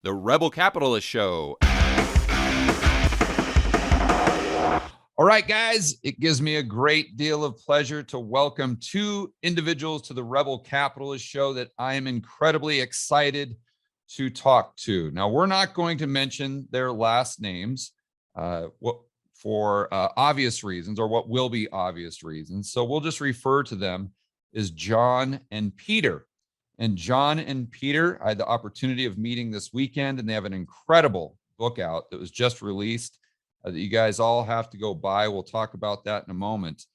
The Rebel Capitalist Show. All right, guys, it gives me a great deal of pleasure to welcome two individuals to the Rebel Capitalist Show that I am incredibly excited to talk to. Now, we're not going to mention their last names for obvious reasons, or what will be obvious reasons. So we'll just refer to them as John and Peter. And John and Peter, I had the opportunity of meeting this weekend, and they have an incredible book out that was just released that you guys all have to go buy. We'll talk about that in a moment.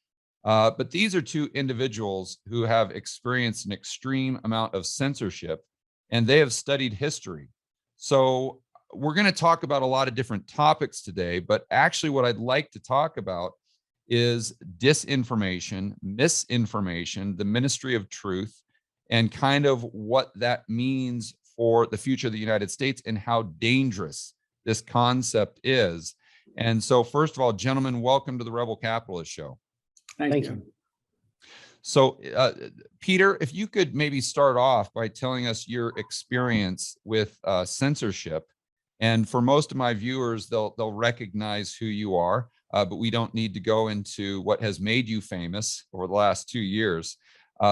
But these are two individuals who have experienced an extreme amount of censorship, and they have studied history. So we're going to talk about a lot of different topics today, but actually what I'd like to talk about is disinformation, misinformation, the ministry of truth, and kind of what that means for the future of the United States and how dangerous this concept is. And so, first of all, gentlemen, welcome to the Rebel Capitalist Show. Thank you. So, Peter, if you could maybe start off by telling us your experience with censorship. And for most of my viewers, they'll recognize who you are, but we don't need to go into what has made you famous over the last 2 years.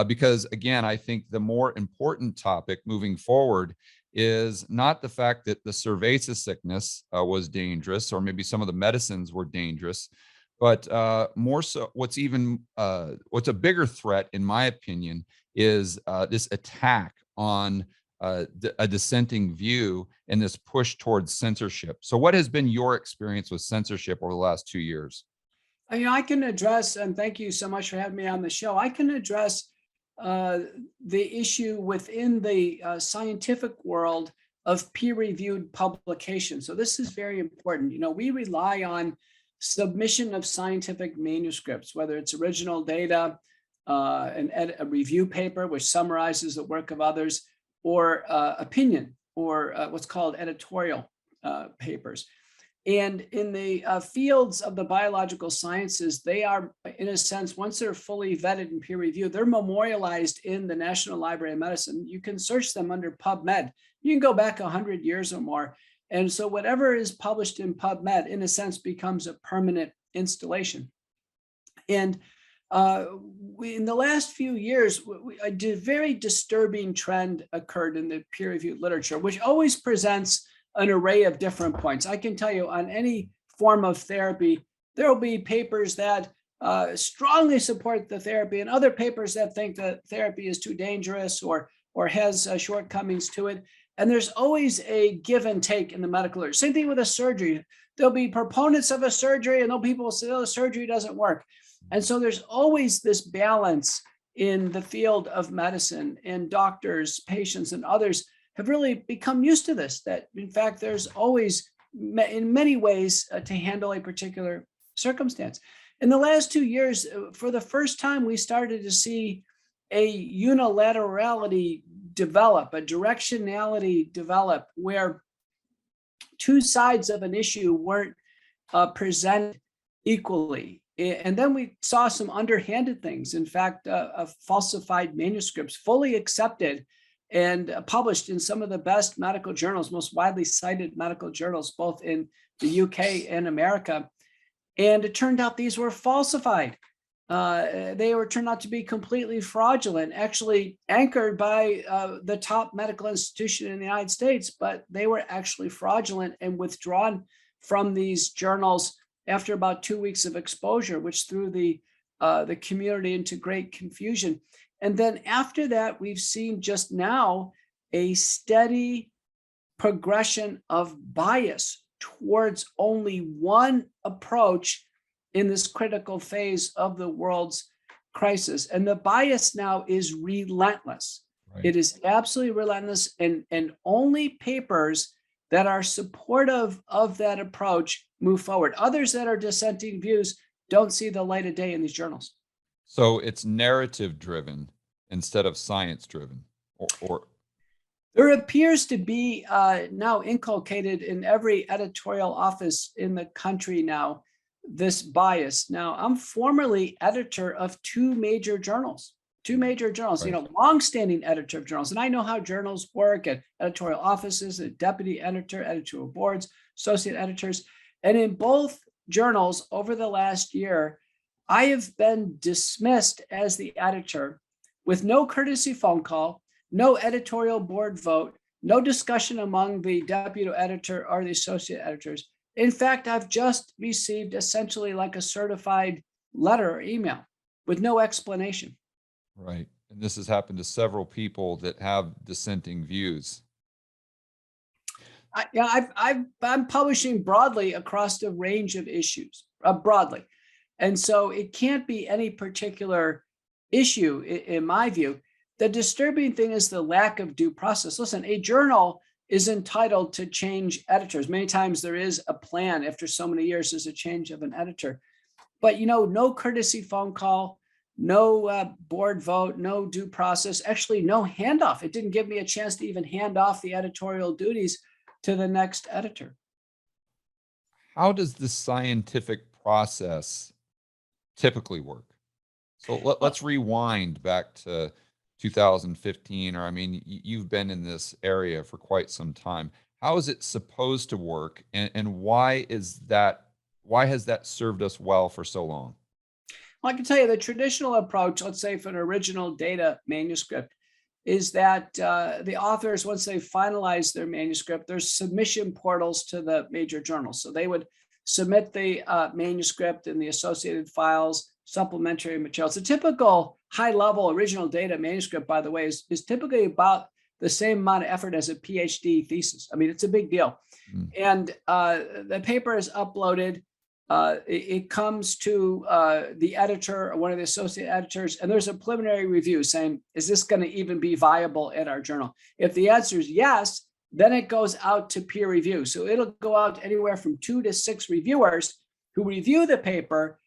Because again, I think the more important topic moving forward is not the fact that the cerveza sickness was dangerous, or maybe some of the medicines were dangerous, but more so what's a bigger threat, in my opinion, is this attack on a dissenting view and this push towards censorship. So what has been your experience with censorship over the last 2 years? I can address, and thank you so much for having me on the show. I can address the issue within the scientific world of peer-reviewed publication. So this is very important. We rely on submission of scientific manuscripts, whether it's original data, a review paper which summarizes the work of others, or opinion, or what's called editorial papers. And in the fields of the biological sciences, they are, in a sense, once they're fully vetted and peer reviewed, they're memorialized in the National Library of Medicine. You can search them under PubMed. You can go back 100 years or more. And so whatever is published in PubMed, in a sense, becomes a permanent installation. And in the last few years, a very disturbing trend occurred in the peer-reviewed literature, which always presents an array of different points. I can tell you, on any form of therapy, there will be papers that strongly support the therapy, and other papers that think that therapy is too dangerous or has shortcomings to it. And there's always a give and take in the medical literature. Same thing with a surgery. There'll be proponents of a surgery, and there'll people say, "Oh, the surgery doesn't work." And so there's always this balance in the field of medicine, and doctors, patients, and others have really become used to this, that in fact, there's always, in many ways, to handle a particular circumstance. In the last 2 years, for the first time, we started to see a unilaterality develop, a directionality develop, where two sides of an issue weren't presented equally. And then we saw some underhanded things. In fact, falsified manuscripts fully accepted and published in some of the best medical journals, most widely cited medical journals, both in the UK and America. And it turned out these were falsified. They were turned out to be completely fraudulent, actually anchored by the top medical institution in the United States, but they were actually fraudulent and withdrawn from these journals after about 2 weeks of exposure, which threw the community into great confusion. And then after that, we've seen just now a steady progression of bias towards only one approach in this critical phase of the world's crisis. And the bias now is relentless. Right. It is absolutely relentless, and only papers that are supportive of that approach move forward. Others that are dissenting views don't see the light of day in these journals. So it's narrative driven instead of science driven, or there appears to be now inculcated in every editorial office in the country now, this bias. Now, I'm formerly editor of two major journals, two major journals, Right. longstanding editor of journals. And I know how journals work at editorial offices, a deputy editor, editorial boards, associate editors. And in both journals over the last year, I have been dismissed as the editor with no courtesy phone call, no editorial board vote, no discussion among the deputy editor or the associate editors. In fact, I've just received essentially like a certified letter or email with no explanation. Right. And this has happened to several people that have dissenting views. I'm publishing broadly across the range of issues, broadly. And so it can't be any particular issue in my view. The disturbing thing is the lack of due process. Listen, a journal is entitled to change editors. Many times there is a plan after so many years, there's a change of an editor. But, no courtesy phone call, no board vote, no due process, actually no handoff. It didn't give me a chance to even hand off the editorial duties to the next editor. How does the scientific process typically work? So let's rewind back to 2015, or I mean, you've been in this area for quite some time. How is it supposed to work, and why has that served us well for so long? Well, I can tell you the traditional approach, let's say for an original data manuscript, is that the authors, once they finalize their manuscript, there's submission portals to the major journals. So they would submit the manuscript and the associated files, supplementary materials. The typical high-level original data manuscript, by the way, is typically about the same amount of effort as a PhD thesis. I mean, it's a big deal. Mm. And the paper is uploaded. It comes to the editor or one of the associate editors, and there's a preliminary review saying, is this going to even be viable in our journal? If the answer is yes, then it goes out to peer review. So it'll go out anywhere from 2 to 6 reviewers who review the paper,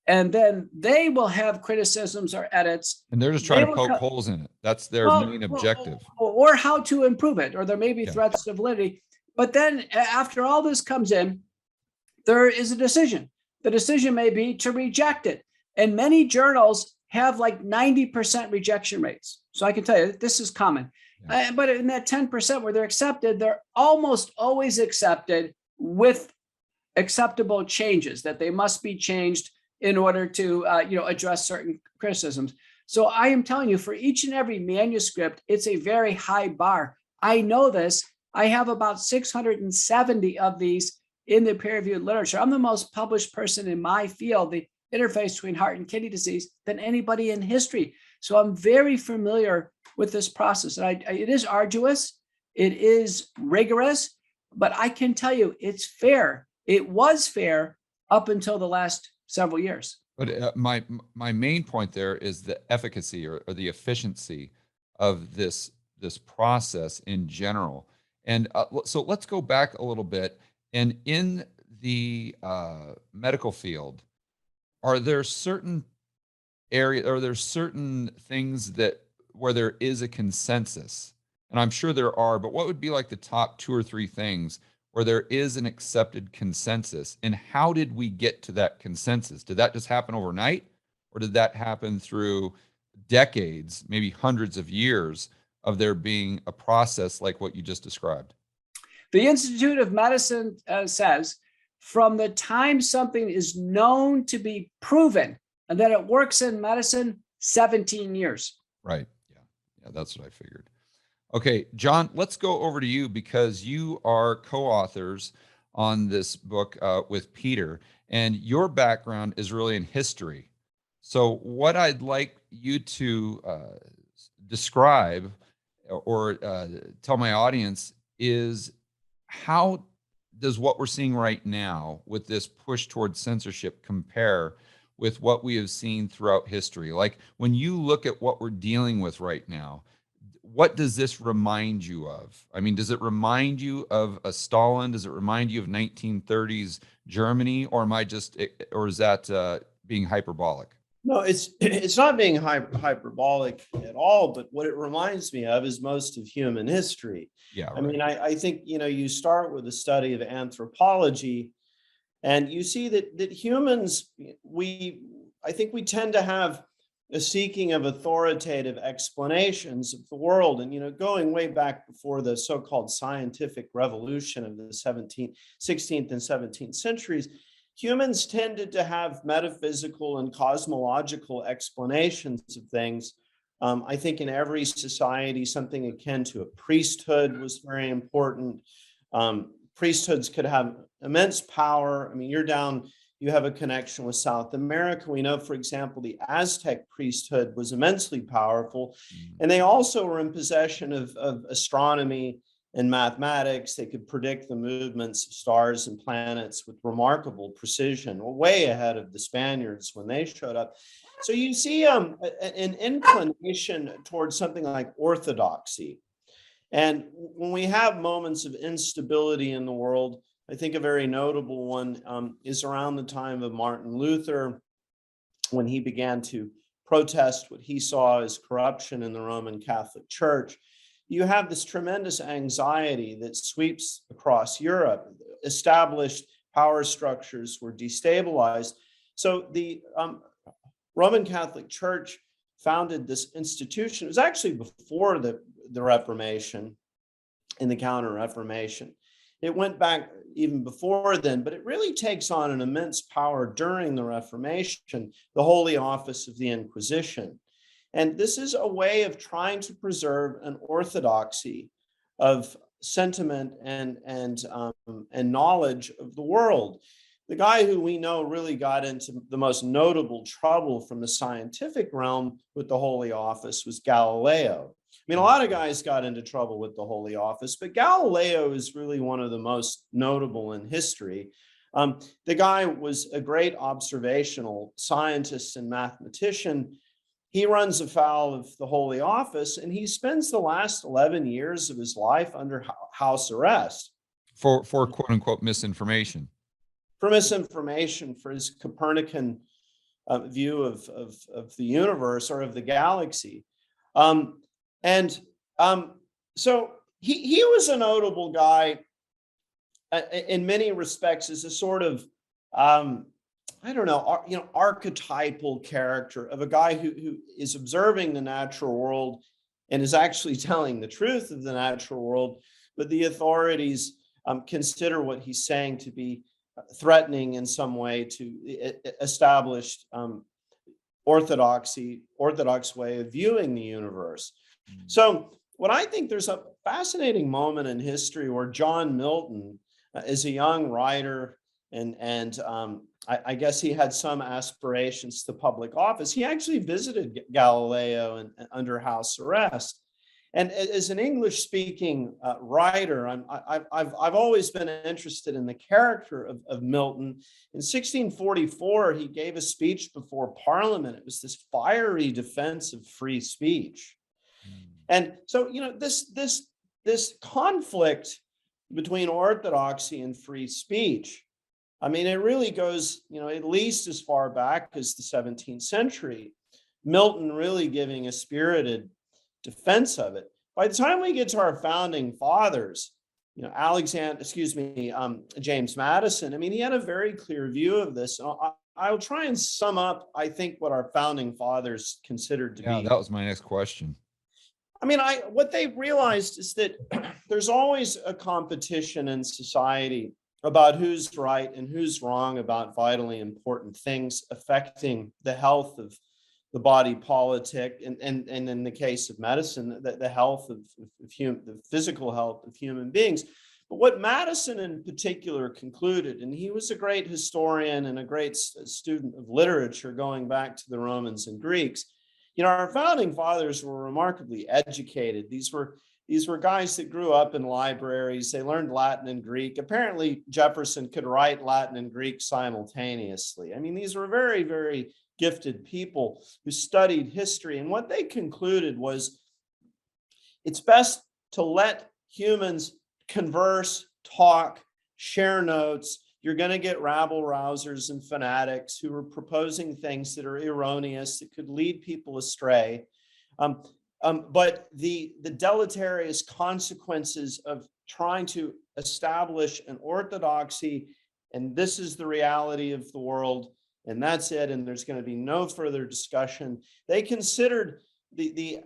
and then they will have criticisms or edits. And they're just trying to poke holes in it. That's their main objective. Or how to improve it, or there may be Yeah. threats to validity. But then after all this comes in, there is a decision. The decision may be to reject it. And many journals have like 90% rejection rates. So I can tell you this is common. Yeah. But in that 10% where they're accepted, they're almost always accepted with acceptable changes that they must be changed in order to address certain criticisms. So I am telling you, for each and every manuscript, it's a very high bar. I know this. I have about 670 of these in the peer-reviewed literature. I'm the most published person in my field, the interface between heart and kidney disease, than anybody in history. So I'm very familiar with this process. And it is arduous, it is rigorous, but I can tell you it's fair. It was fair up until the last several years. But my main point there is the efficacy or the efficiency of this process in general. And so let's go back a little bit. And in the medical field, are there certain things where there is a consensus? And I'm sure there are, but what would be like the top 2 or 3 things where there is an accepted consensus? And how did we get to that consensus? Did that just happen overnight? Or did that happen through decades, maybe hundreds of years of there being a process like what you just described? The Institute of Medicine says from the time something is known to be proven and that it works in medicine, 17 years. Right. Yeah, that's what I figured. Okay, John, let's go over to you because you are co-authors on this book with Peter, and your background is really in history. So what I'd like you to describe or tell my audience is, how does what we're seeing right now with this push towards censorship compare with what we have seen throughout history? Like when you look at what we're dealing with right now, what does this remind you of? I mean, does it remind you of a Stalin? Does it remind you of 1930s Germany? Or is that being hyperbolic? No, it's not being hyperbolic at all, but what it reminds me of is most of human history. Yeah, I right. mean, I think, you start with the study of anthropology, and you see that humans, I think we tend to have a seeking of authoritative explanations of the world. And, going way back before the so-called scientific revolution of the 16th and 17th centuries, humans tended to have metaphysical and cosmological explanations of things. I think in every society, something akin to a priesthood was very important. Priesthoods could have immense power. I mean, you have a connection with South America. We know, for example, the Aztec priesthood was immensely powerful, and they also were in possession of astronomy and mathematics. They could predict the movements of stars and planets with remarkable precision, way ahead of the Spaniards when they showed up. So you see an inclination towards something like orthodoxy. And when we have moments of instability in the world, I think a very notable one is around the time of Martin Luther, when he began to protest what he saw as corruption in the Roman Catholic Church. You have this tremendous anxiety that sweeps across Europe. Established power structures were destabilized. So the Roman Catholic Church founded this institution. It was actually before the Reformation and the Counter-Reformation. It went back even before then, but it really takes on an immense power during the Reformation, the Holy Office of the Inquisition. And this is a way of trying to preserve an orthodoxy of sentiment and knowledge of the world. The guy who we know really got into the most notable trouble from the scientific realm with the Holy Office was Galileo. I mean, a lot of guys got into trouble with the Holy Office, but Galileo is really one of the most notable in history. The guy was a great observational scientist and mathematician. He runs afoul of the Holy Office, and he spends the last 11 years of his life under house arrest. For quote unquote misinformation. For misinformation, for his Copernican view of the universe or of the galaxy. So he was a notable guy in many respects as a sort of, archetypal character of a guy who is observing the natural world and is actually telling the truth of the natural world, but the authorities consider what he's saying to be threatening in some way to established orthodox way of viewing the universe. So what I think there's a fascinating moment in history where John Milton is a young writer and I guess he had some aspirations to public office. He actually visited Galileo under house arrest. And as an English-speaking writer, I've always been interested in the character of Milton. In 1644, he gave a speech before Parliament. It was this fiery defense of free speech. And so, this conflict between orthodoxy and free speech, I mean, it really goes, at least as far back as the 17th century. Milton really giving a spirited defense of it. By the time we get to our founding fathers, James Madison, I mean, he had a very clear view of this. I'll try and sum up, I think, what our founding fathers considered to be. Yeah, that was my next question. I mean, what they realized is that there's always a competition in society about who's right and who's wrong about vitally important things affecting the health of the body politic, and in the case of medicine, the health of the physical health of human beings. But what Madison in particular concluded, and he was a great historian and a great student of literature going back to the Romans and Greeks, our founding fathers were remarkably educated. These were guys that grew up in libraries. They learned Latin and Greek. Apparently, Jefferson could write Latin and Greek simultaneously. I mean, these were very, very gifted people who studied history. And what they concluded was it's best to let humans converse, talk, share notes. You're going to get rabble rousers and fanatics who are proposing things that are erroneous, that could lead people astray. But the deleterious consequences of trying to establish an orthodoxy, and this is the reality of the world, and that's it. And there's going to be no further discussion. They considered the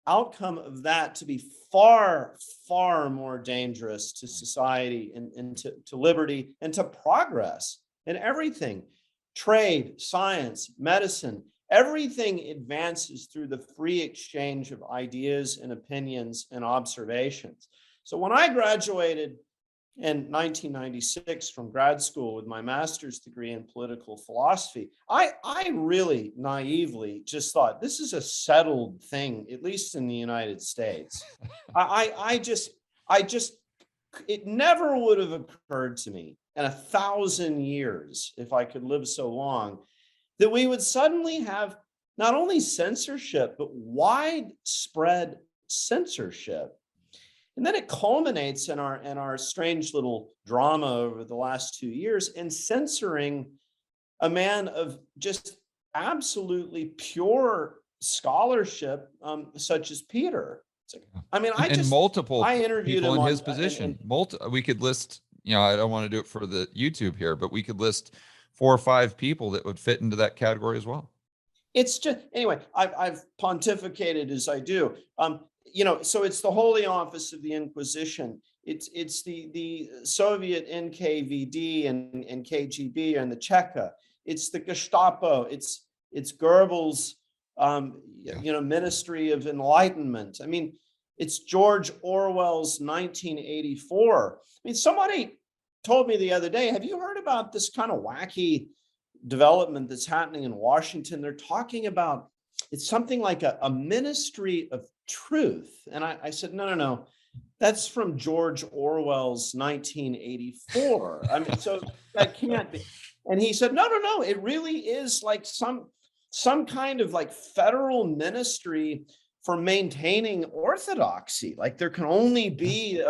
outcome of that to be far, far more dangerous to society and to liberty and to progress in everything. Trade, science, medicine, everything advances through the free exchange of ideas and opinions and observations. So when I graduated in 1996 from grad school with my master's degree in political philosophy, I really naively just thought this is a settled thing, at least in the United States. I just, it never would have occurred to me in 1,000 years, if I could live so long, that we would suddenly have not only censorship, but widespread censorship. And then it culminates in our strange little drama over the last 2 years in censoring a man of just absolutely pure scholarship, such as Peter. I mean, and multiple I interviewed people him in on his position. We could list, I don't want to do it for the YouTube here, but we could list 4 or 5 people that would fit into that category as well. It's just, anyway, I've pontificated as I do. So it's the Holy Office of the Inquisition. It's the Soviet NKVD and KGB and the Cheka. It's the Gestapo. It's Goebbels' Ministry of Enlightenment. I mean, it's George Orwell's 1984. I mean, somebody told me the other day, have you heard about this kind of wacky development that's happening in Washington? They're talking about, it's something like a ministry of truth. And I said, no, that's from George Orwell's 1984. I mean, so that can't be. And he said, no, it really is like some kind of like federal ministry for maintaining orthodoxy. Like there can only be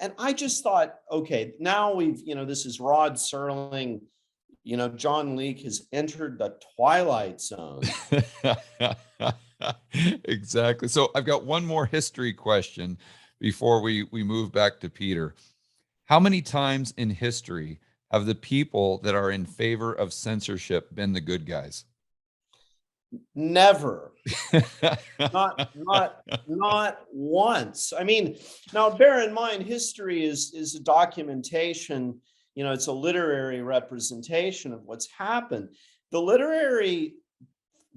and I just thought, okay, now this is Rod Serling, John Leake has entered the twilight zone. Exactly. So I've got one more history question before we move back to Peter. How many times in history have the people that are in favor of censorship been the good guys? Never. not once. I mean, now bear in mind, history is a documentation, it's a literary representation of what's happened. The literary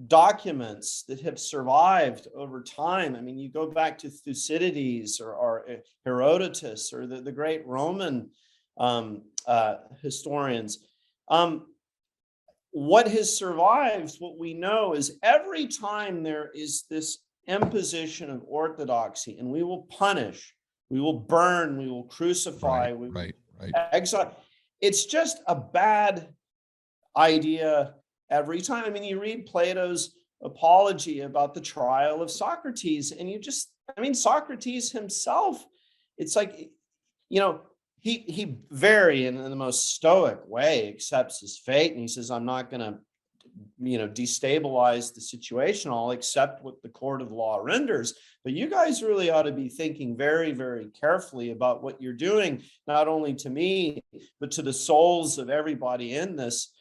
documents that have survived over time, I mean, you go back to Thucydides or Herodotus or the great Roman historians. What has survived, what we know is every time there is this imposition of orthodoxy, and we will punish, we will burn, we will crucify, we will exile. It's just a bad idea every time. I mean, you read Plato's Apology about the trial of Socrates, and Socrates himself, it's like, he very, in the most stoic way, accepts his fate, and he says, I'm not going to, destabilize the situation. I'll accept what the court of law renders. But you guys really ought to be thinking very, very carefully about what you're doing, not only to me, but to the souls of everybody in this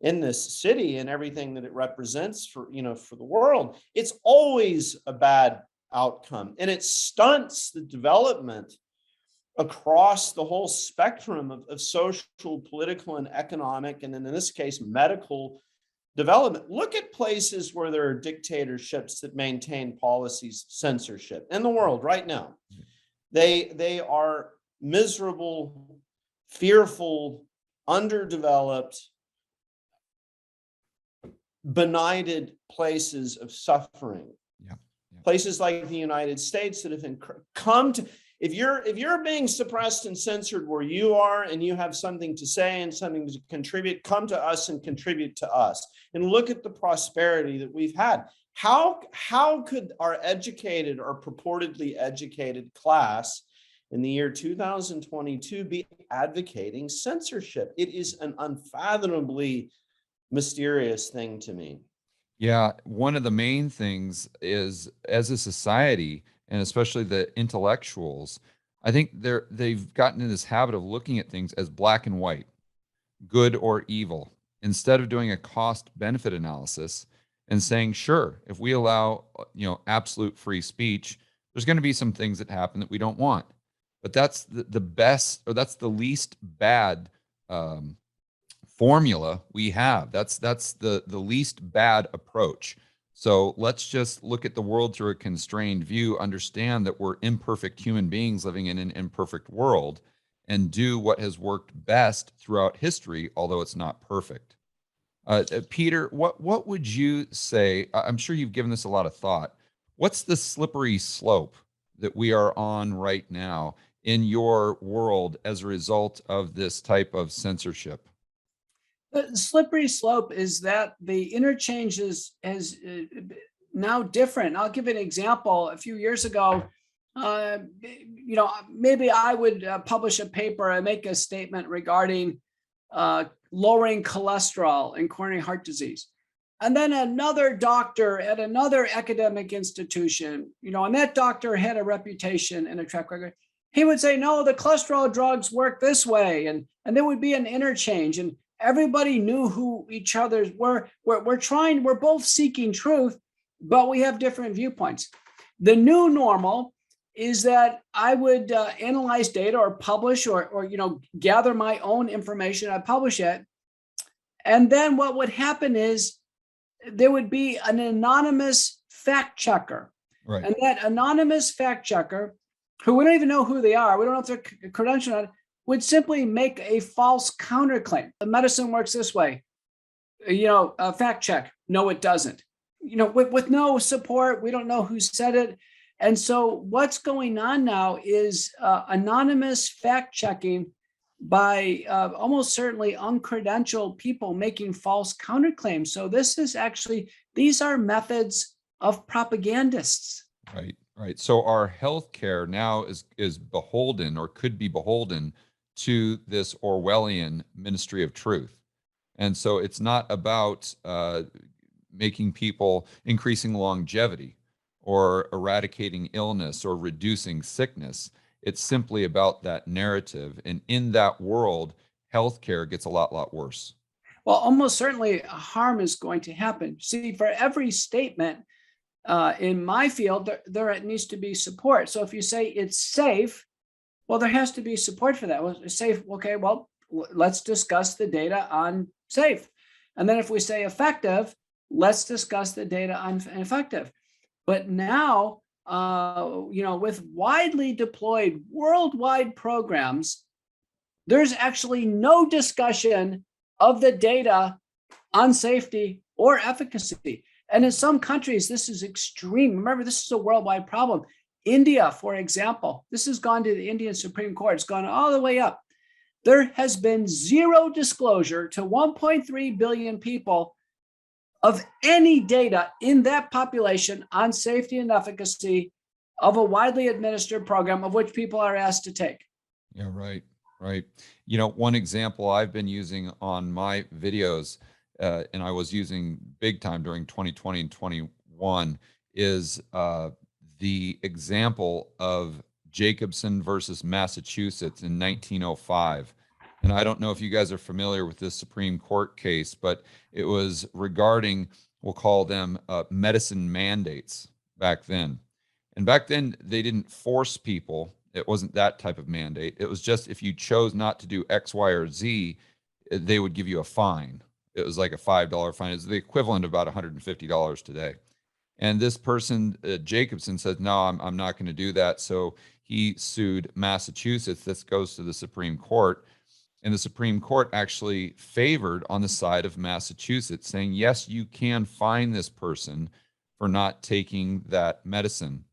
city and everything that it represents for the world. It's always a bad outcome, and it stunts the development across the whole spectrum of social, political, and economic, and in this case, medical development. Look at places where there are dictatorships that maintain policies, censorship in the world right now. They are miserable, fearful, underdeveloped, benighted places of suffering. Places like the United States that have come to, if you're being suppressed and censored where you are, and you have something to say and something to contribute, come to us and contribute to us. And look at the prosperity that we've had. How could our educated or purportedly educated class in the year 2022 be advocating censorship? It is an unfathomably mysterious thing to me. Yeah, one of the main things is, as a society, and especially the intellectuals, I think they've gotten in this habit of looking at things as black and white, good or evil. instead of doing a cost benefit analysis and saying, sure, if we allow, absolute free speech, there's going to be some things that happen that we don't want. But that's the best, or that's the least bad formula we have. That's the least bad approach. So let's just look at the world through a constrained view, understand that we're imperfect human beings living in an imperfect world, and do what has worked best throughout history, although it's not perfect. Peter, what would you say? I'm sure you've given this a lot of thought. What's the slippery slope that we are on right now in your world as a result of this type of censorship? The slippery slope is that the interchange is now different. I'll give an example. A few years ago, maybe I would publish a paper and make a statement regarding lowering cholesterol and coronary heart disease. And then another doctor at another academic institution, and that doctor had a reputation and a track record. He would say, no, the cholesterol drugs work this way. And there would be an interchange, and everybody knew who each other's were. We're both seeking truth, but we have different viewpoints. The new normal is that I would analyze data or publish or gather my own information. I publish it. And then what would happen is there would be an anonymous fact checker. Right. And that anonymous fact checker, who we don't even know who they are, we don't know if they're credentialed or not, would simply make a false counterclaim. The medicine works this way. A fact check. No, it doesn't. With no support, we don't know who said it. And so what's going on now is anonymous fact checking by almost certainly uncredentialed people making false counterclaims. So these are methods of propagandists. Right. So our healthcare now is beholden, or could be beholden, to this Orwellian ministry of truth. And so it's not about making people, increasing longevity or eradicating illness or reducing sickness. It's simply about that narrative. And in that world, healthcare gets a lot worse. Well, almost certainly harm is going to happen. See, for every statement in my field, there needs to be support. So if you say it's safe, well, there has to be support for that. Well, safe, okay, well, let's discuss the data on safe. And then if we say effective, let's discuss the data on effective. But now, with widely deployed worldwide programs, there's actually no discussion of the data on safety or efficacy. And in some countries, this is extreme. Remember, this is a worldwide problem. India, for example, this has gone to the Indian Supreme Court. It's gone all the way up. There has been zero disclosure to 1.3 billion people of any data in that population on safety and efficacy of a widely administered program of which people are asked to take. Yeah, right. One example I've been using on my videos, and I was using big time during 2020 and 21, is the example of Jacobson versus Massachusetts in 1905. And I don't know if you guys are familiar with this Supreme Court case, but it was regarding, we'll call them medicine mandates back then. And back then, they didn't force people. It wasn't that type of mandate. It was just if you chose not to do X, Y, or Z, they would give you a fine. It was like a $5 fine. It's the equivalent of about $150 today. And this person, Jacobson, said, no, I'm not going to do that. So he sued Massachusetts. This goes to the Supreme Court. And the Supreme Court actually favored on the side of Massachusetts, saying, yes, you can fine this person for not taking that medicine.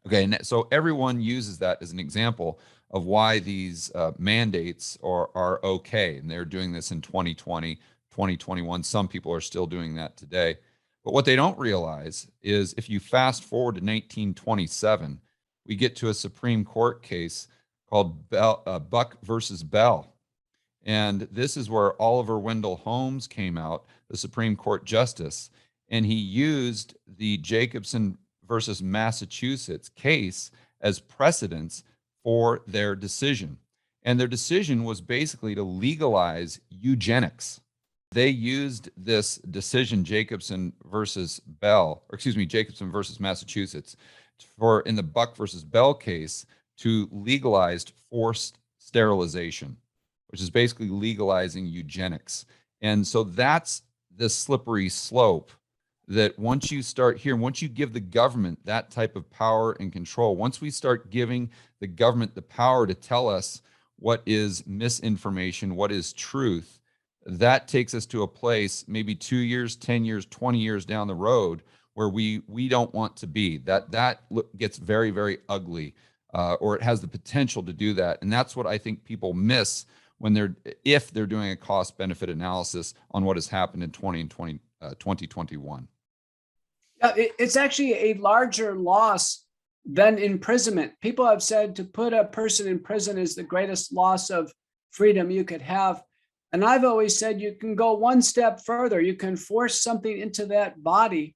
Okay, and so everyone uses that as an example of why these mandates are okay. And they're doing this in 2020, 2021. Some people are still doing that today. But what they don't realize is if you fast forward to 1927, we get to a Supreme Court case called Buck versus Bell. And this is where Oliver Wendell Holmes came out, the Supreme Court justice, and he used the Jacobson versus Massachusetts case as precedence for their decision. And their decision was basically to legalize eugenics. they used this decision, Jacobson versus Massachusetts, for in the Buck versus Bell case to legalize forced sterilization, which is basically legalizing eugenics. And so that's the slippery slope that once you start here, once you give the government that type of power and control, once we start giving the government the power to tell us what is misinformation, what is truth, that takes us to a place maybe 2 years, 10 years, 20 years down the road where we don't want to be. That gets very, very ugly, or it has the potential to do that. And that's what I think people miss when if they're doing a cost benefit analysis on what has happened in 2021. It's actually a larger loss than imprisonment. People have said to put a person in prison is the greatest loss of freedom you could have. And I've always said you can go one step further. You can force something into that body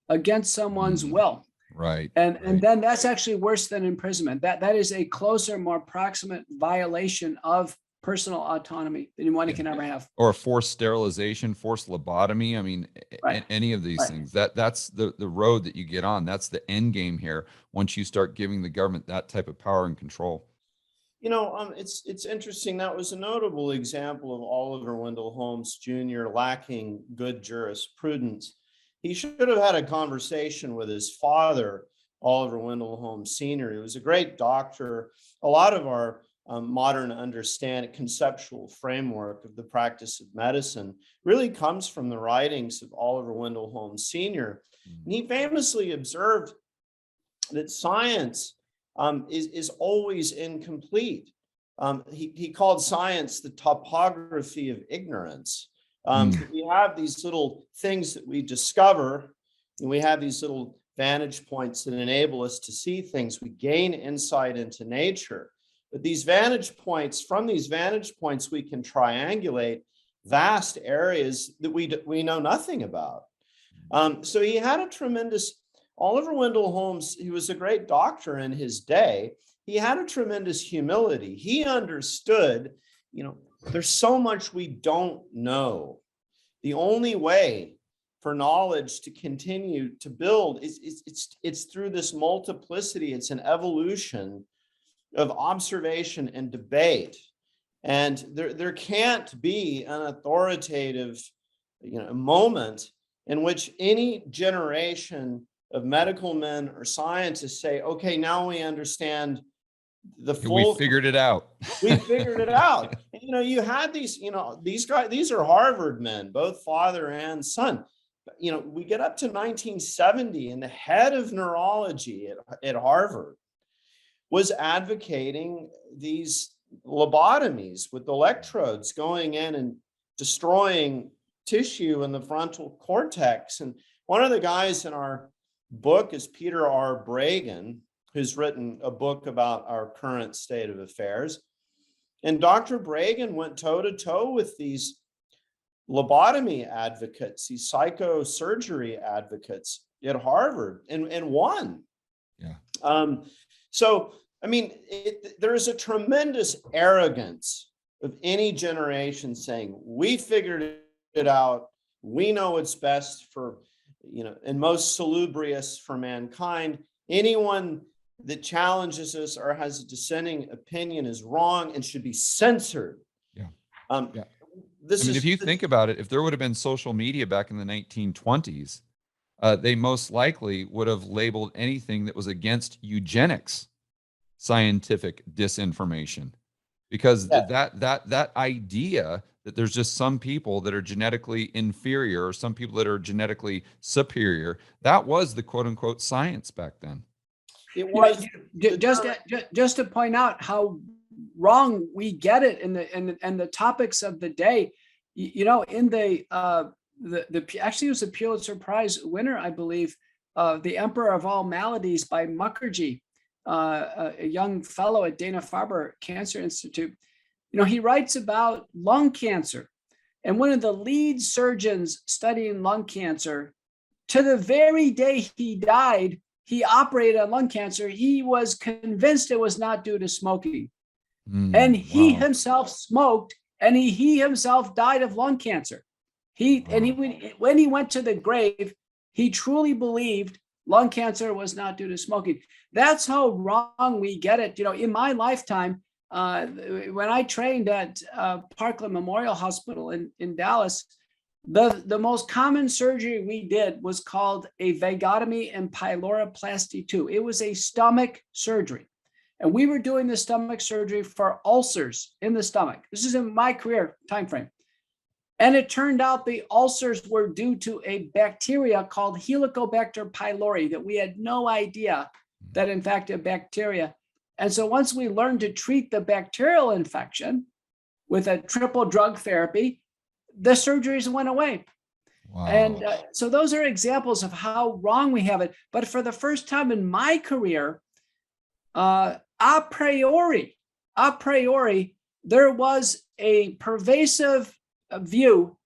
against someone's will. Right. And then that's actually worse than imprisonment. That is a closer, more proximate violation of personal autonomy than anyone can ever have. Or forced sterilization, forced lobotomy. I mean, Right. any of these things. That's the road that you get on. That's the end game here. Once you start giving the government that type of power and control. It's interesting. That was a notable example of Oliver Wendell Holmes Jr. lacking good jurisprudence. He should have had a conversation with his father, Oliver Wendell Holmes Sr. He was a great doctor. A lot of our modern conceptual framework of the practice of medicine really comes from the writings of Oliver Wendell Holmes Sr. And he famously observed that science is always incomplete. He called science the topography of ignorance. We have these little things that we discover, and we have these little vantage points that enable us to see things. We gain insight into nature. But from these vantage points, we can triangulate vast areas that we know nothing about. So he had Oliver Wendell Holmes, he was a great doctor in his day. He had a tremendous humility. He understood, there's so much we don't know. The only way for knowledge to continue to build it's through this multiplicity. It's an evolution of observation and debate. And there can't be an authoritative, moment in which any generation of medical men or scientists say, okay, now we understand the full. We figured it out. We figured it out. And, you had these guys, these are Harvard men, both father and son. We get up to 1970 and the head of neurology at Harvard was advocating these lobotomies with electrodes going in and destroying tissue in the frontal cortex. And one of the guys in our book is Peter R. Bregan, who's written a book about our current state of affairs. And Dr. Bregan went toe-to-toe with these lobotomy advocates, these psychosurgery advocates at Harvard, and won. Yeah. So, there is a tremendous arrogance of any generation saying, we figured it out, we know what's best for, and most salubrious for mankind. Anyone that challenges us or has a dissenting opinion is wrong and should be censored. Yeah. If you think about it, if there would have been social media back in the 1920s, they most likely would have labeled anything that was against eugenics scientific disinformation, because that idea that there's just some people that are genetically inferior or some people that are genetically superior, that was the quote unquote science back then. It was just to point out how wrong we get it in the topics of the day. In the actually it was a Pulitzer Prize winner, I believe, The Emperor of All Maladies by Mukherjee, a young fellow at Dana-Farber Cancer Institute. He writes about lung cancer, and one of the lead surgeons studying lung cancer, to the very day he died, he operated on lung cancer. He was convinced it was not due to smoking. And he himself smoked, and he himself died of lung cancer. When he went to the grave, he truly believed lung cancer was not due to smoking. That's how wrong we get it. In my lifetime, when I trained at Parkland Memorial Hospital in Dallas, the most common surgery we did was called a vagotomy and pyloroplasty 2. It was a stomach surgery. And we were doing the stomach surgery for ulcers in the stomach. This is in my career time frame. And it turned out the ulcers were due to a bacteria called Helicobacter pylori that we had no idea that in fact a bacteria. And so once we learned to treat the bacterial infection with a triple drug therapy, the surgeries went away. Wow. And so those are examples of how wrong we have it. But for the first time in my career, a priori, there was a pervasive view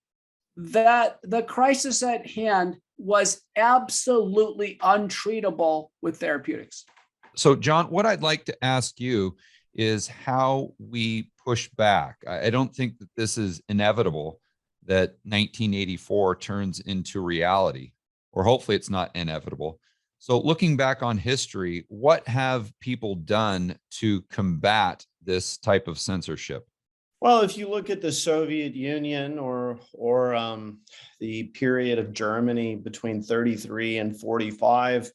that the crisis at hand was absolutely untreatable with therapeutics. So, John, what I'd like to ask you is how we push back. I don't think that this is inevitable, that 1984 turns into reality, or hopefully it's not inevitable. So looking back on history, what have people done to combat this type of censorship? Well, if you look at the Soviet Union or the period of Germany between 33 and 45,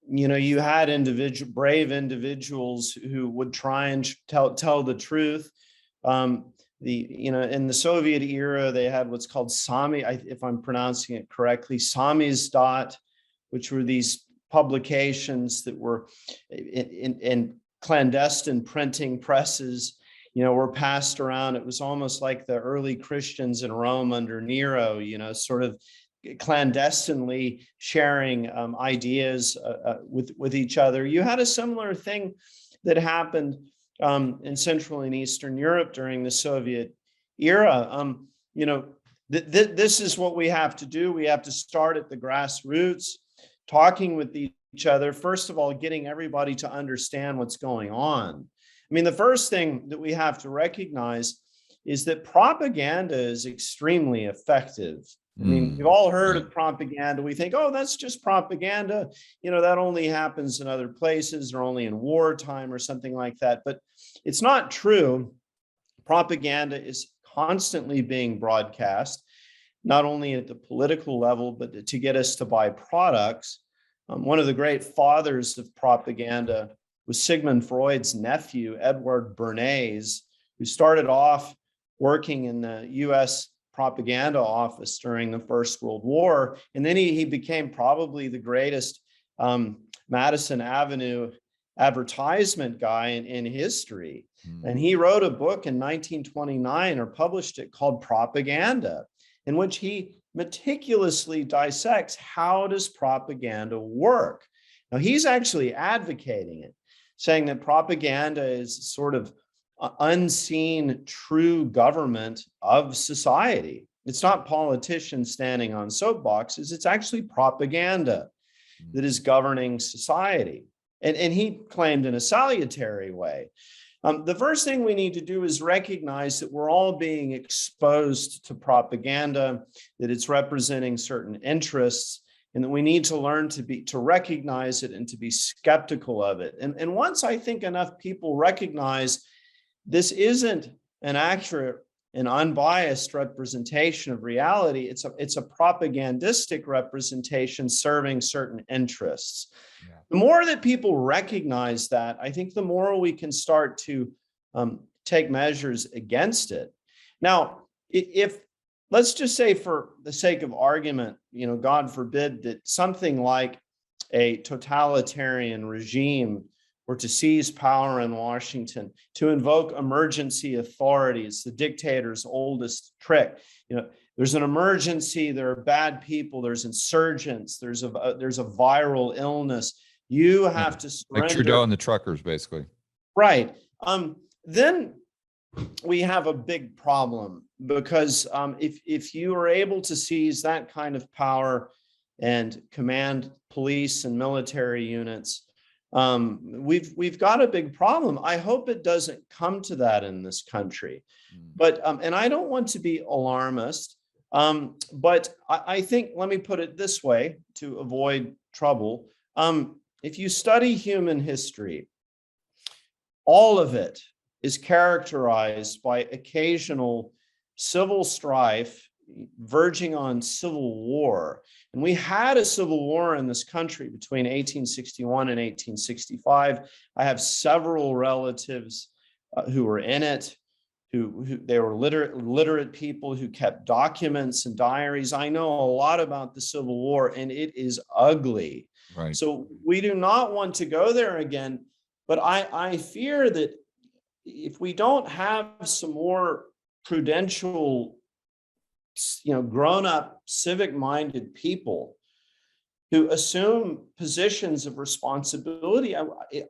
you had brave individuals who would try and tell the truth. In the Soviet era, they had what's called if I'm pronouncing it correctly, Samizdat, which were these publications that were in clandestine printing presses, were passed around. It was almost like the early Christians in Rome under Nero, sort of clandestinely sharing ideas with each other. You had a similar thing that happened in Central and Eastern Europe during the Soviet era. This is what we have to do. We have to start at the grassroots, talking with each other. First of all, getting everybody to understand what's going on. I mean, the first thing that we have to recognize is that propaganda is extremely effective. I mean, we've all heard of propaganda. We think, oh, that's just propaganda. That only happens in other places or only in wartime or something like that. But it's not true. Propaganda is constantly being broadcast, not only at the political level, but to get us to buy products. One of the great fathers of propaganda was Sigmund Freud's nephew, Edward Bernays, who started off working in the US propaganda office during the First World War. And then he became probably the greatest Madison Avenue advertisement guy in history. And he wrote a book in 1929, or published it, called Propaganda, in which he meticulously dissects how does propaganda work. Now, he's actually advocating it, saying that propaganda is sort of unseen true government of society. It's not politicians standing on soapboxes. It's actually propaganda that is governing society. And he claimed in a salutary way. The first thing we need to do is recognize that we're all being exposed to propaganda, that it's representing certain interests, and that we need to learn to recognize it and to be skeptical of it. And once I think enough people recognize this isn't an accurate and unbiased representation of reality, it's a propagandistic representation serving certain interests. Yeah. The more that people recognize that, I think the more we can start to take measures against it. Now, if let's just say, for the sake of argument, God forbid that something like a totalitarian regime were to seize power in Washington, to invoke emergency authority. It's the dictator's oldest trick. There's an emergency, there are bad people, there's insurgents, there's a viral illness. You have to surrender. Like Trudeau and the truckers, basically. Right. Then we have a big problem, because if you are able to seize that kind of power and command police and military units, we've got a big problem. I hope it doesn't come to that in this country. But and I don't want to be alarmist, But I think, let me put it this way to avoid trouble. If you study human history, all of it is characterized by occasional civil strife verging on civil war. And we had a civil war in this country between 1861 and 1865. I have several relatives who were in it, who they were literate people who kept documents and diaries. I know a lot about the Civil War, and it is ugly. Right. So we do not want to go there again. But I fear that if we don't have some more prudential, grown-up, civic-minded people who assume positions of responsibility,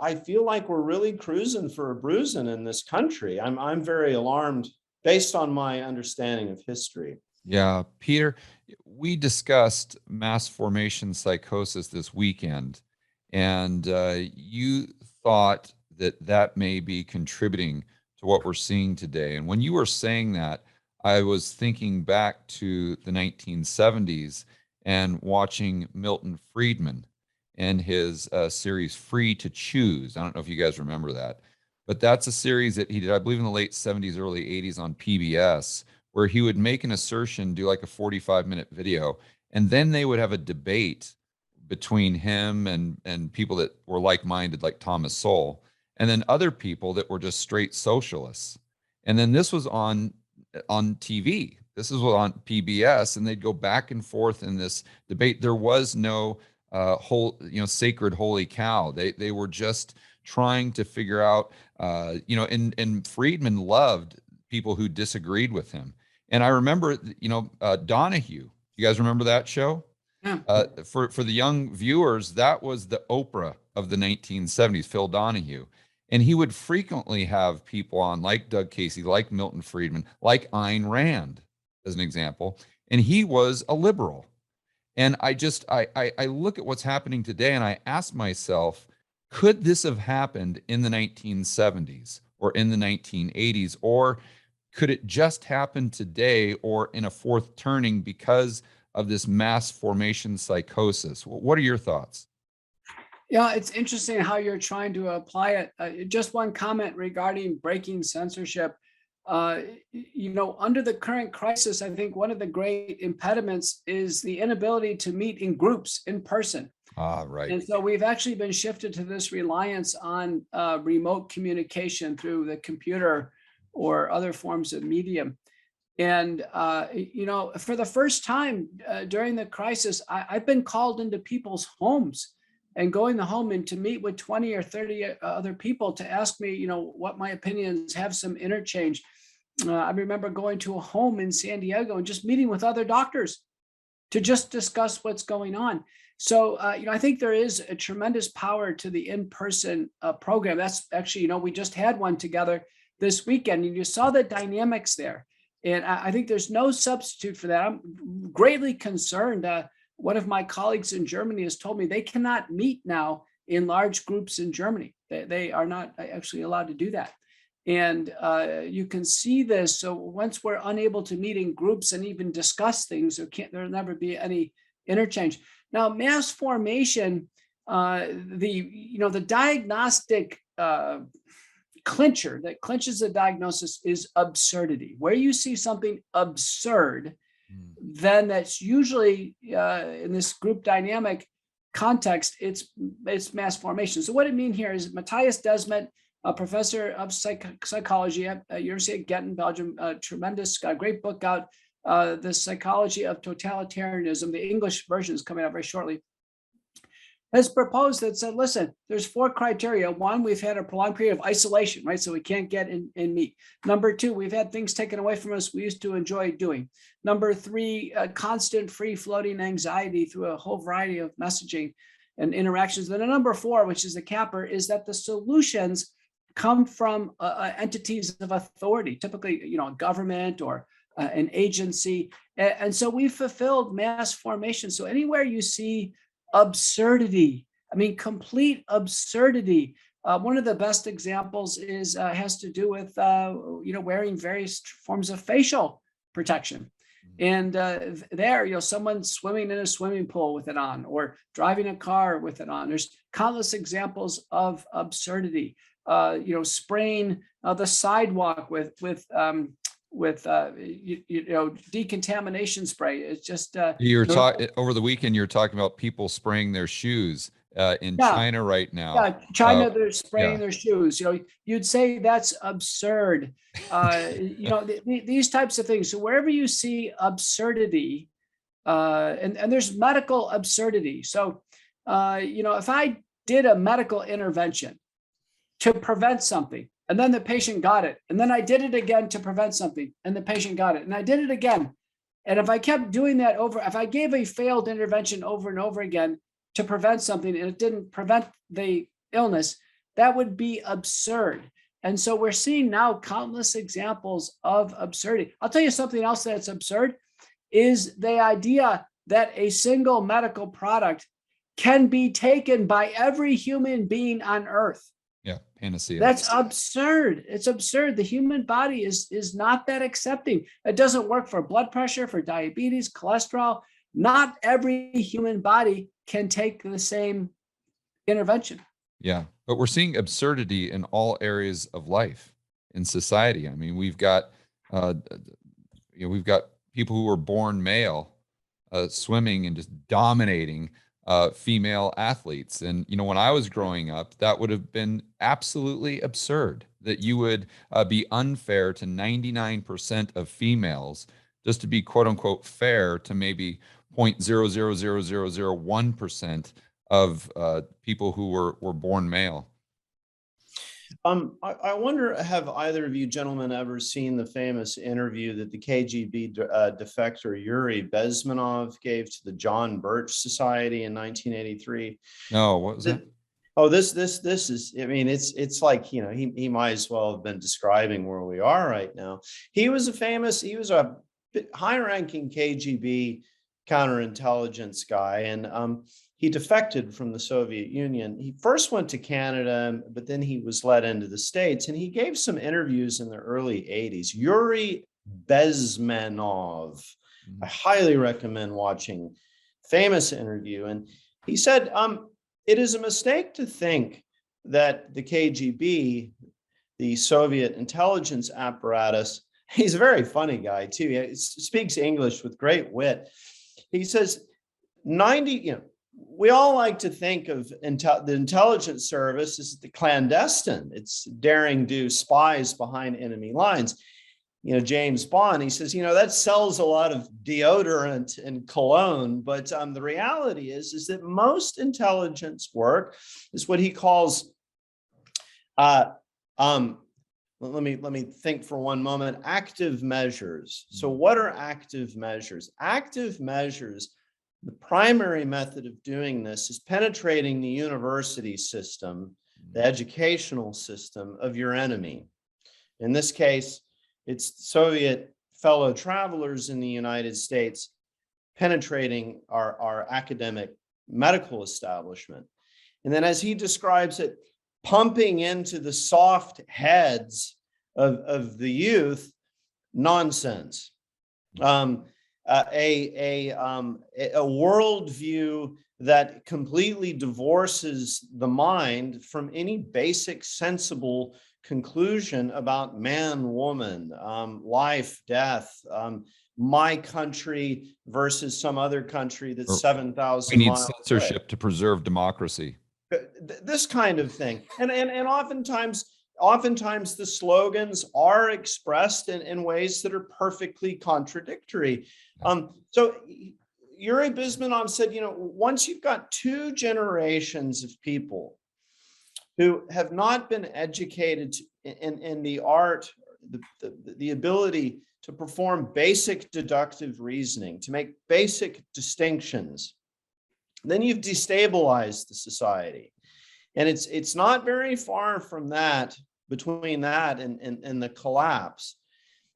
I feel like we're really cruising for a bruising in this country. I'm very alarmed based on my understanding of history. Yeah, Peter, we discussed mass formation psychosis this weekend, and you thought that that may be contributing to what we're seeing today. And when you were saying that, I was thinking back to the 1970s and watching Milton Friedman and his series Free to Choose. I don't know if you guys remember that, but that's a series that he did, I believe, in the late 70s, early 80s on PBS, where he would make an assertion, do like a 45-minute video, and then they would have a debate between him and people that were like-minded, like Thomas Sowell, and then other people that were just straight socialists. And then this was on TV. This is on PBS, and they'd go back and forth in this debate. There was no sacred holy cow. They were just trying to figure out, and Friedman loved people who disagreed with him. And I remember, Donahue. You guys remember that show? Yeah. For the young viewers, that was the Oprah of the 1970s, Phil Donahue. And he would frequently have people on like Doug Casey, like Milton Friedman, like Ayn Rand, as an example. And he was a liberal. And I look at what's happening today and I ask myself, could this have happened in the 1970s or in the 1980s? Or could it just happen today or in a fourth turning because of this mass formation psychosis? What are your thoughts? Yeah, it's interesting how you're trying to apply it. Just one comment regarding breaking censorship. Under the current crisis, I think one of the great impediments is the inability to meet in groups in person. Right. And so we've actually been shifted to this reliance on remote communication through the computer or other forms of medium. And, for the first time during the crisis, I've been called into people's homes and going to home and to meet with 20 or 30 other people to ask me, what my opinions, have some interchange. I remember going to a home in San Diego and just meeting with other doctors to just discuss what's going on. So, I think there is a tremendous power to the in-person program. That's actually, we just had one together this weekend, and you saw the dynamics there. And I think there's no substitute for that. I'm greatly concerned. One of my colleagues in Germany has told me they cannot meet now in large groups in Germany. They are not actually allowed to do that. And you can see this. So once we're unable to meet in groups and even discuss things, there'll never be any interchange. Now, mass formation, the diagnostic clincher that clinches the diagnosis is absurdity. Where you see something absurd, then that's usually in this group dynamic context, it's mass formation. So what I mean here is Matthias Desmet, a professor of psychology at University of Ghent in Belgium, a tremendous, great book out, The Psychology of Totalitarianism. The English version is coming out very shortly. Has proposed that said, listen, there's 4 criteria. 1, we've had a prolonged period of isolation, right? So we can't get in meet. Number 2, we've had things taken away from us we used to enjoy doing. Number 3, constant free floating anxiety through a whole variety of messaging and interactions. Then number 4, which is the capper, is that the solutions come from entities of authority, typically, a government or an agency. And so we fulfilled mass formation. So anywhere you see absurdity, complete absurdity. One of the best examples has to do with, wearing various forms of facial protection. And there, someone swimming in a swimming pool with it on, or driving a car with it on. There's countless examples of absurdity. Spraying the sidewalk with decontamination spray. It's just You're talking over the weekend. You're talking about people spraying their shoes in Yeah. China right now. Yeah, China, they're spraying yeah. their shoes. You'd say that's absurd. These types of things. So wherever you see absurdity, and there's medical absurdity. So, if I did a medical intervention to prevent something, and then the patient got it, and then I did it again to prevent something, and the patient got it, and I did it again. And if I kept doing that if I gave a failed intervention over and over again to prevent something and it didn't prevent the illness, that would be absurd. And so we're seeing now countless examples of absurdity. I'll tell you something else that's absurd is the idea that a single medical product can be taken by every human being on earth. Yeah, panacea. That's absurd. It's absurd. The human body is not that accepting. It doesn't work for blood pressure, for diabetes, cholesterol. Not every human body can take the same intervention. Yeah, but we're seeing absurdity in all areas of life in society. I mean, we've got people who were born male swimming and just dominating female athletes. And when I was growing up, that would have been absolutely absurd that you would be unfair to 99% of females just to be quote unquote fair to maybe 0.000001% of people who were born male. I wonder, have either of you gentlemen ever seen the famous interview that the KGB defector Yuri Bezmenov gave to the John Birch Society in 1983? No, what was that? Oh, this is, I mean, it's like, he might as well have been describing where we are right now. He was a high-ranking KGB counterintelligence guy, and he defected from the Soviet Union. He first went to Canada, but then he was let into the States, and he gave some interviews in the early 80s. Yuri Bezmenov, I highly recommend watching. Famous interview. And he said, it is a mistake to think that the KGB, the Soviet intelligence apparatus, he's a very funny guy too. He speaks English with great wit. He says, we all like to think of the intelligence service as the clandestine. It's daring do spies behind enemy lines. James Bond, he says, that sells a lot of deodorant and cologne, but the reality is that most intelligence work is what he calls, let me think for one moment, active measures. So what are active measures? Active measures, the primary method of doing this is penetrating the university system, the educational system of your enemy. In this case, it's Soviet fellow travelers in the United States penetrating our academic medical establishment. And then, as he describes it, pumping into the soft heads of the youth nonsense. A worldview that completely divorces the mind from any basic sensible conclusion about man, woman, life, death, my country versus some other country that's 7,000 We need miles censorship away. to preserve democracy. This kind of thing. And oftentimes the slogans are expressed in ways that are perfectly contradictory. So Yuri Bezmenov said, once you've got two generations of people who have not been educated in the art, the ability to perform basic deductive reasoning, to make basic distinctions, then you've destabilized the society. And it's not very far from that, between that and the collapse.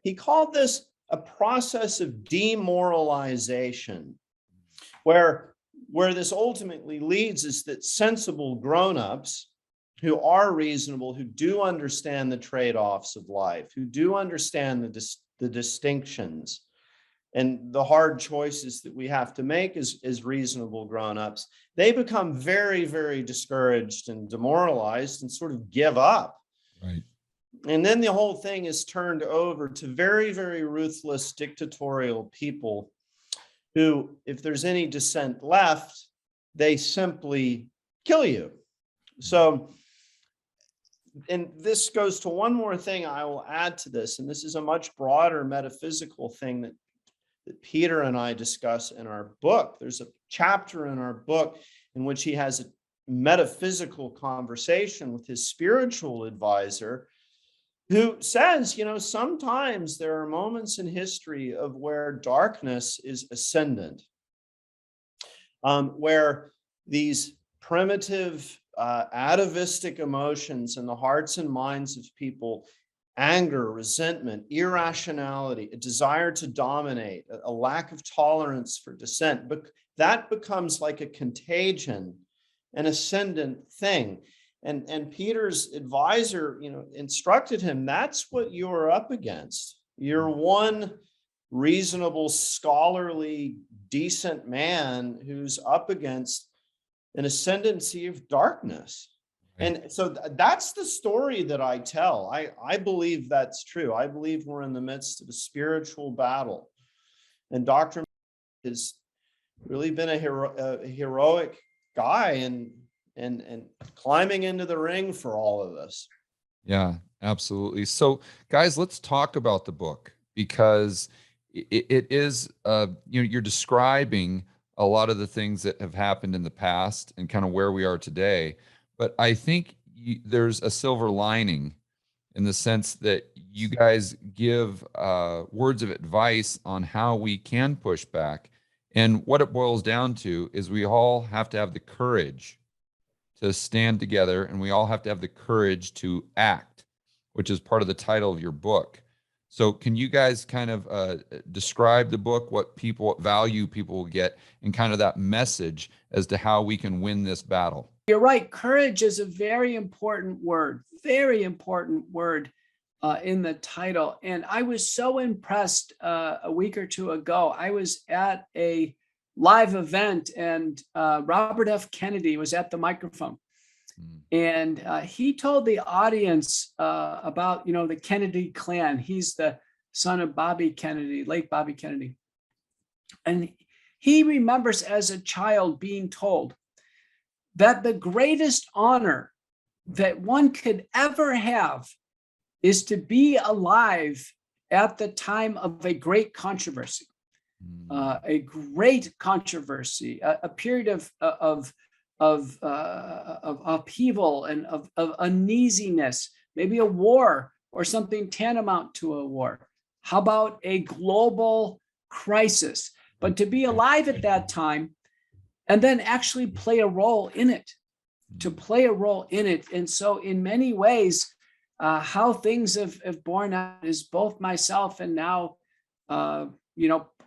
He called this a process of demoralization, where this ultimately leads is that sensible grown-ups who are reasonable, who do understand the trade-offs of life, who do understand the distinctions, and the hard choices that we have to make as reasonable grown-ups, they become very, very discouraged and demoralized and sort of give up. Right. And then the whole thing is turned over to very, very ruthless dictatorial people who, if there's any dissent left, they simply kill you. So, and this goes to one more thing I will add to this, and this is a much broader metaphysical thing that Peter and I discuss in our book. There's a chapter in our book in which he has a metaphysical conversation with his spiritual advisor, who says, sometimes there are moments in history of where darkness is ascendant, where these primitive atavistic emotions in the hearts and minds of people, anger, resentment, irrationality, a desire to dominate, a lack of tolerance for dissent, but that becomes like a contagion, an ascendant thing. And Peter's advisor, instructed him, that's what you're up against. You're one reasonable, scholarly, decent man who's up against an ascendancy of darkness. And so that's the story that I tell. I believe that's true. I believe we're in the midst of a spiritual battle. And Dr. has really been a heroic guy and climbing into the ring for all of us. Yeah, absolutely. So, guys, let's talk about the book, because it is, you're describing a lot of the things that have happened in the past and kind of where we are today. But I think there's a silver lining in the sense that you guys give words of advice on how we can push back. And what it boils down to is we all have to have the courage to stand together, and we all have to have the courage to act, which is part of the title of your book. So can you guys kind of describe the book, what value people will get, and kind of that message as to how we can win this battle? You're right. Courage is a very important word in the title. And I was so impressed a week or two ago. I was at a live event, and Robert F. Kennedy was at the microphone. And he told the audience about, the Kennedy clan. He's the son of Bobby Kennedy, late Bobby Kennedy. And he remembers as a child being told that the greatest honor that one could ever have is to be alive at the time of a great controversy. A great controversy, a period of upheaval and of uneasiness, maybe a war or something tantamount to a war. How about a global crisis? But to be alive at that time and then actually play a role in it, And so in many ways, how things have borne out is both myself and now,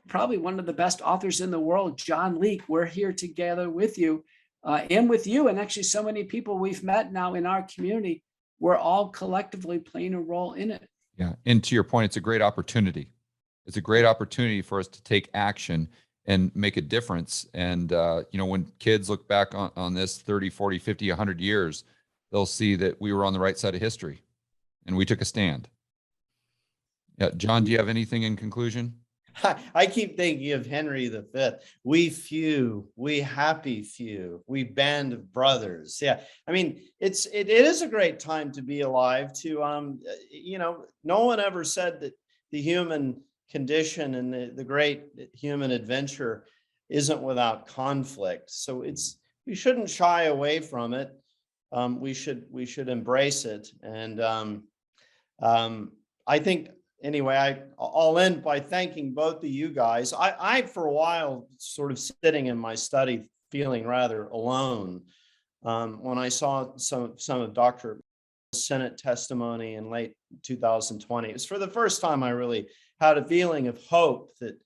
probably one of the best authors in the world, John Leake. We're here together with you and with you, and actually so many people we've met now in our community. We're all collectively playing a role in it. Yeah. And to your point, it's a great opportunity. It's a great opportunity for us to take action and make a difference. And, when kids look back on this 30, 40, 50, 100 years, they'll see that we were on the right side of history and we took a stand. Yeah. John, do you have anything in conclusion? I keep thinking of Henry V. We few, we happy few, we band of brothers. Yeah, I mean, it is a great time to be alive. No one ever said that the human condition and the great human adventure isn't without conflict. So we shouldn't shy away from it. We should embrace it. And I think. Anyway, I'll end by thanking both of you guys. I for a while, sort of sitting in my study, feeling rather alone when I saw some of Dr. Senate testimony in late 2020. It was for the first time I really had a feeling of hope that,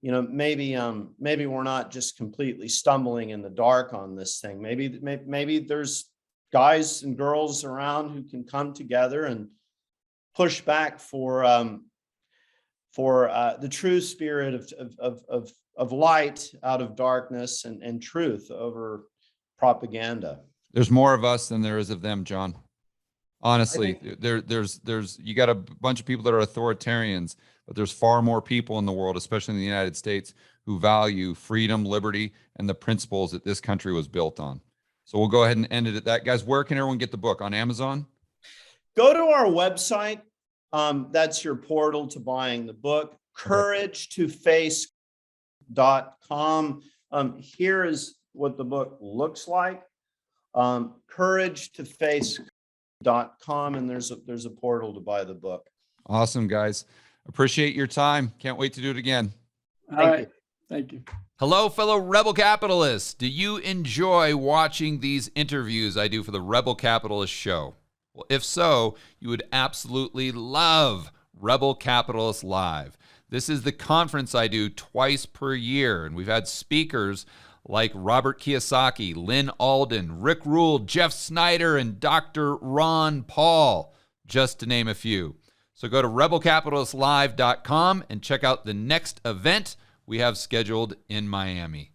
maybe we're not just completely stumbling in the dark on this thing. Maybe there's guys and girls around who can come together and push back for for the true spirit of light out of darkness, and truth over propaganda. There's more of us than there is of them, John. Honestly, there's you got a bunch of people that are authoritarians, but there's far more people in the world, especially in the United States, who value freedom, liberty, and the principles that this country was built on. So we'll go ahead and end it at that. Guys, where can everyone get the book? On Amazon? Go to our website. That's your portal to buying the book, couragetoface.com. Here is what the book looks like. Couragetoface.com, and there's a portal to buy the book. Awesome, guys. Appreciate your time. Can't wait to do it again. All right. Thank you. Hello, fellow Rebel Capitalists. Do you enjoy watching these interviews I do for the Rebel Capitalist Show? Well, if so, you would absolutely love Rebel Capitalist Live. This is the conference I do twice per year, and we've had speakers like Robert Kiyosaki, Lynn Alden, Rick Rule, Jeff Snyder, and Dr. Ron Paul, just to name a few. So go to rebelcapitalistlive.com and check out the next event we have scheduled in Miami.